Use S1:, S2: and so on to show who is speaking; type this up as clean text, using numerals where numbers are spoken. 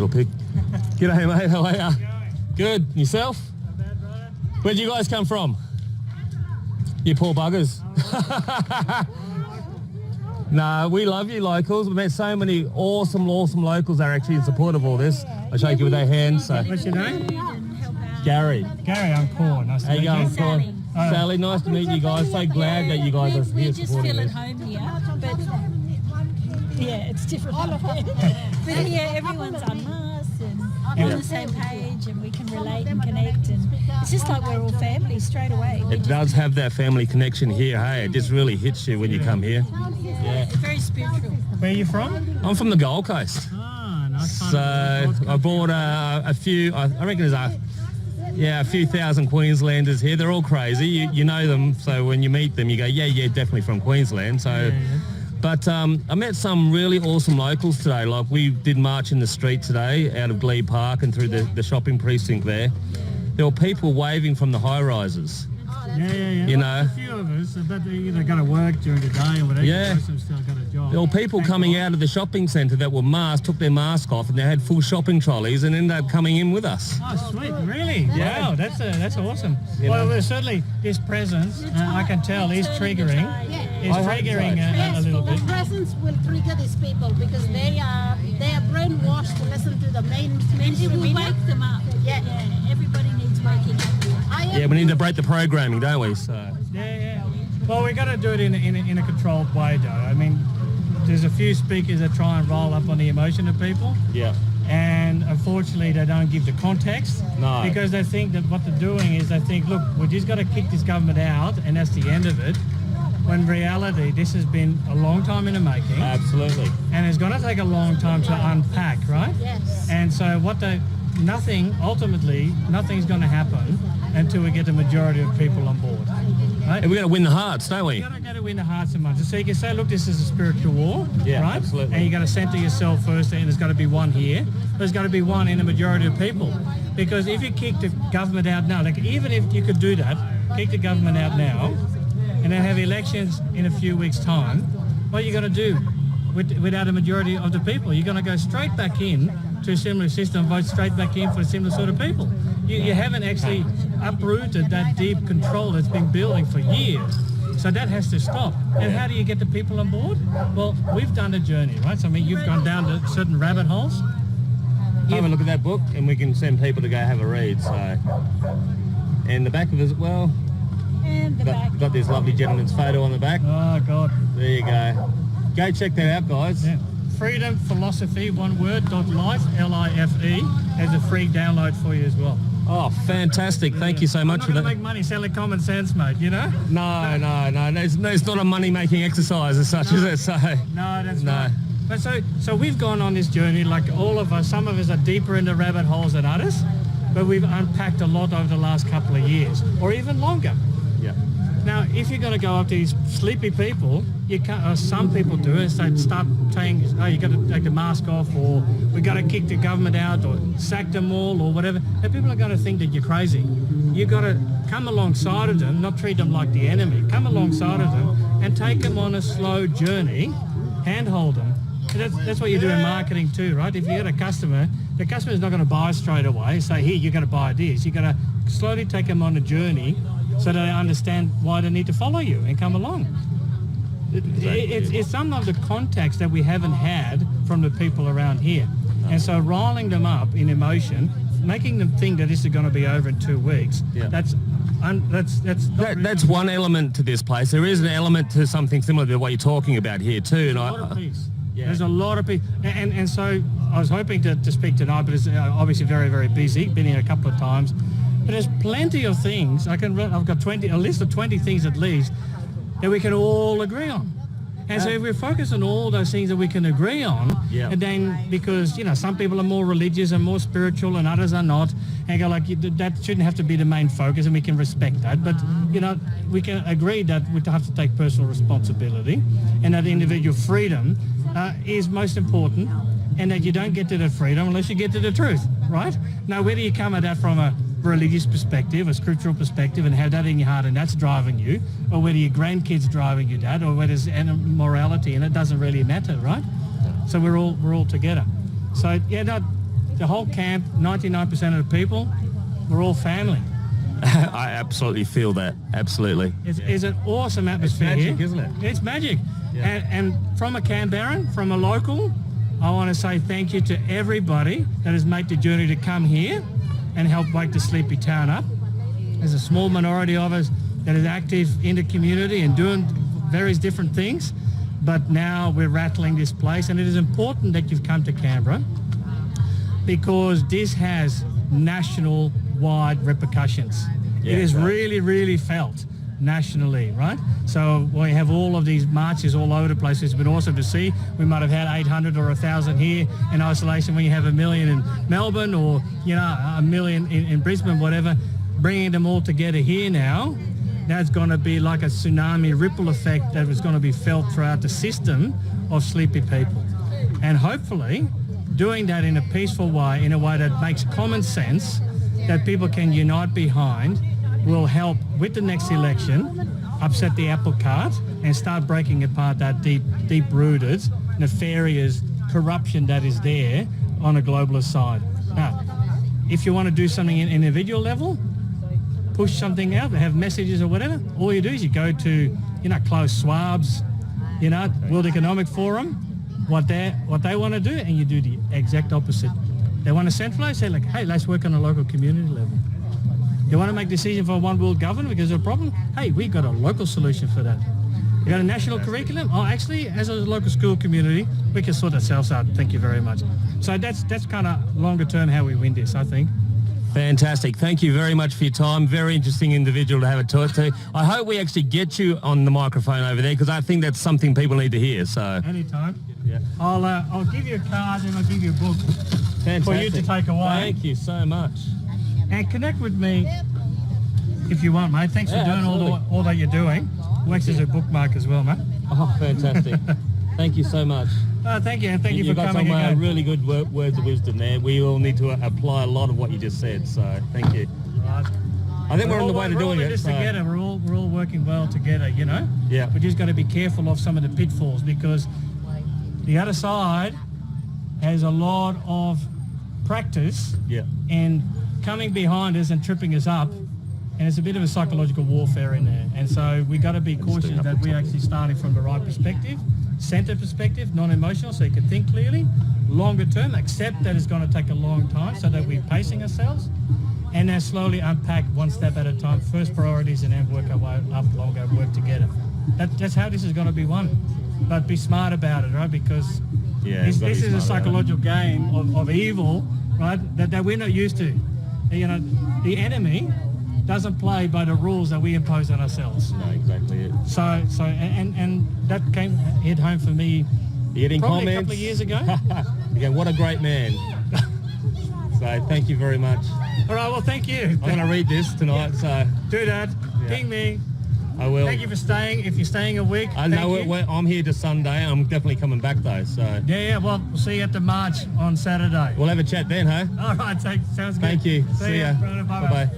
S1: little pig. G'day, mate. How are ya? Good. Yourself?
S2: Not bad, brother.
S1: Where'd you guys come from? You poor buggers. Nah, we love you locals. We've met so many awesome locals that are actually in support of all this. I shake you with their hands. So.
S2: What's your name?
S1: Gary.
S2: Gary, I'm Paul. Nice to
S1: How
S2: meet
S1: you going,
S2: you.
S1: Paul?
S2: Oh.
S1: Sally, nice to meet you guys. So glad that you guys are here
S3: We just
S1: supporting
S3: feel at
S1: this.
S3: home here, but yeah, it's different. But here, everyone's unmasked and on the same page, and we can relate and connect, and it's just like we're all family straight away.
S1: It does have that family connection here, hey? It just really hits you when you come here.
S3: Yeah, it's very spiritual.
S2: Where are you from?
S1: I'm from the Gold Coast.
S2: Ah, nice.
S1: So I brought a few, I reckon there's a few thousand Queenslanders here. They're all crazy. You know them, so when you meet them, you go, yeah, definitely from Queensland. So, But I met some really awesome locals today. Like we did march in the street today out of Glebe Park and through the shopping precinct there. There were people waving from the high-rises.
S2: Yeah.
S1: You
S2: Well,
S1: know.
S2: a few of us, but they either got to work during the day or whatever.
S1: Yeah.
S2: Most of them still got a job.
S1: There were people coming out of the shopping centre that were masked, took their mask off, and they had full shopping trolleys and ended up coming in with us.
S2: Oh, sweet. Really?
S1: Yeah.
S2: Wow, that's awesome.
S1: You
S2: Well,
S1: know.
S2: certainly his presence, I can tell, is triggering.
S1: I hope
S2: A little bit.
S4: The presence will trigger these people because they are brainwashed to listen to the mainstream
S3: We
S4: media.
S3: wake them up.
S4: Yeah.
S3: Everybody needs waking up.
S1: Yeah, we need to break the programming, don't we? So.
S2: Yeah. Well, we got to do it in a controlled way, though. I mean, there's a few speakers that try and roll up on the emotion of people.
S1: Yeah.
S2: And unfortunately, they don't give the context.
S1: No.
S2: Because they think that what they're doing is they think, look, we just got to kick this government out, and that's the end of it. When in reality, this has been a long time in the making.
S1: Absolutely.
S2: And it's going to take a long time to unpack, right?
S4: Yes.
S2: And so nothing's going to happen until we get the majority of people on board. Right?
S1: And we got to win the hearts, don't we?
S2: You got to win the hearts and minds. So you can say, look, this is a spiritual war,
S1: Yeah,
S2: right?
S1: absolutely.
S2: And you got to center yourself first, and there's got to be one here. There's got to be one in the majority of people. Because if you kick the government out now, like even if you could do that, kick the government out now, and then have elections in a few weeks' time, what are you going to do without a majority of the people? You're going to go straight back in to a similar system, vote straight back in for a similar sort of people. You haven't actually uprooted that deep control that's been building for years. So that has to stop. And how do you get the people on board? Well, we've done a journey, right? So I mean, you've gone down to certain rabbit holes.
S1: Have a look at that book and we can send people to go have a read. So, and the back of it as well.
S3: And the back.
S1: Got this lovely gentleman's photo on the back.
S2: Oh, God.
S1: There you go. Go check that out, guys.
S2: Yeah. Freedom Philosophy, one word, .life, L-I-F-E, has a free download for you as well.
S1: Oh, fantastic. Thank you so much
S2: I'm
S1: for
S2: not
S1: that.
S2: going to make money selling common sense, mate, you know?
S1: No. It's not a money-making exercise as such, is it? So,
S2: No, that's
S1: No.
S2: right. But so we've gone on this journey, like all of us, some of us are deeper into rabbit holes than others, but we've unpacked a lot over the last couple of years, or even longer.
S1: yeah.
S2: Now, if you're going to go up to these sleepy people, you can't, or some people do it, so start saying, oh, you got to take the mask off, or we got to kick the government out, or sack them all, or whatever. And people are going to think that you're crazy. You got to come alongside of them, not treat them like the enemy. Come alongside of them and take them on a slow journey, handhold them. And that's what you do in marketing too, right? If you get a customer, the customer's not going to buy straight away. Say, here, you're going to buy this. You're going to slowly take them on a journey so that they understand why they need to follow you and come along. It's some of the context that we haven't had from the people around here. And so riling them up in emotion, making them think that this is going to be over in 2 weeks,
S1: Yeah.
S2: that's
S1: That's one element to this place. There is an element to something similar to what you're talking about here too. And
S2: a lot of peace.
S1: Yeah.
S2: There's a lot of people. And so I was hoping to speak tonight, but it's obviously very, very busy. Been here a couple of times. But there's plenty of things. I've got a list of 20 things at least that we can all agree on. And so if we focus on all those things that we can agree on,
S1: Yeah.
S2: and then because, some people are more religious and more spiritual and others are not, and go like, that shouldn't have to be the main focus, and we can respect that. But, we can agree that we have to take personal responsibility and that individual freedom is most important, and that you don't get to that freedom unless you get to the truth, right? Now, whether you come at that from a religious perspective, a scriptural perspective, and have that in your heart and that's driving you, or whether your grandkids driving you that, or whether it's morality, and it doesn't really matter, right? So we're all together. So the whole camp, 99% of the people, we're all family.
S1: I absolutely feel that. Absolutely.
S2: It's an awesome atmosphere
S1: magic,
S2: here.
S1: isn't it?
S2: It's magic.
S1: Yeah.
S2: And from a Canberran, from a local, I want to say thank you to everybody that has made the journey to come here and help wake the sleepy town up. There's a small minority of us that is active in the community and doing various different things, but now we're rattling this place, and it is important that you've come to Canberra because this has national-wide repercussions.
S1: Yeah,
S2: it is
S1: right.
S2: really, really felt nationally, right? So we have all of these marches all over the place. It's been awesome to see. We might have had 800 or 1,000 here in isolation when you have 1 million in Melbourne or, 1 million in Brisbane, whatever. Bringing them all together here now, that's going to be like a tsunami ripple effect that is going to be felt throughout the system of sleepy people. And hopefully doing that in a peaceful way, in a way that makes common sense, that people can unite behind, will help with the next election upset the apple cart and start breaking apart that deep-rooted, nefarious corruption that is there on a globalist side. Now, if you want to do something in individual level, push something out, have messages or whatever, all you do is you go to, Klaus Schwab's, World Economic Forum, what they want to do, and you do the exact opposite. They want to centralize, say like, hey, let's work on a local community level. You want to make decisions for one world government because of a problem? Hey, we got a local solution for that. You got a national curriculum? Oh, actually, as a local school community, we can sort ourselves out. Thank you very much. So that's kind of longer term how we win this, I think.
S1: Fantastic. Thank you very much for your time. Very interesting individual to have a talk to. I hope we actually get you on the microphone over there because I think that's something people need to hear. So
S2: Anytime.
S1: yeah.
S2: I'll give you a card and I'll give you a book
S1: Fantastic.
S2: for you to take away.
S1: Thank you so much.
S2: And connect with me if you want, mate. Thanks for doing all that you're doing. Works as a bookmark as well, mate.
S1: Oh, fantastic. Thank you so much.
S2: Thank you, and thank you for
S1: got
S2: coming
S1: some
S2: again.
S1: really good words of wisdom there. We all need to apply a lot of what you just said, so thank you.
S2: Right.
S1: I think we're on the way to doing it.
S2: This
S1: So.
S2: together. We're all working well together,
S1: Yeah.
S2: We just got to be careful of some of the pitfalls because the other side has a lot of practice
S1: Yeah.
S2: in coming behind us and tripping us up, and it's a bit of a psychological warfare in there. And so we got to be cautious that we're actually starting from the right perspective, centre perspective, non-emotional, so you can think clearly. Longer term, accept that it's going to take a long time so that we're pacing ourselves, and then slowly unpack one step at a time, first priorities, and then work our way up longer, work together. That's how this is going to be won. But be smart about it, right? Because this is a psychological game of evil, right, that we're not used to. The enemy doesn't play by the rules that we impose on ourselves.
S1: No, exactly it.
S2: So and that hit home for me
S1: You getting
S2: probably
S1: comments?
S2: a couple of years ago.
S1: Again, what a great man. So thank you very much.
S2: All right, well, thank you.
S1: I'm going to read this tonight, so
S2: Do that. Ping me.
S1: I will.
S2: Thank you for staying. If you're staying a week,
S1: I know
S2: thank you.
S1: I'm here to Sunday. I'm definitely coming back though, so
S2: Yeah, well, we'll see you at the march on Saturday.
S1: we'll have a chat then, huh?
S2: All right, sounds good.
S1: Thank you. See ya.
S2: Bye-bye.
S1: Bye-bye.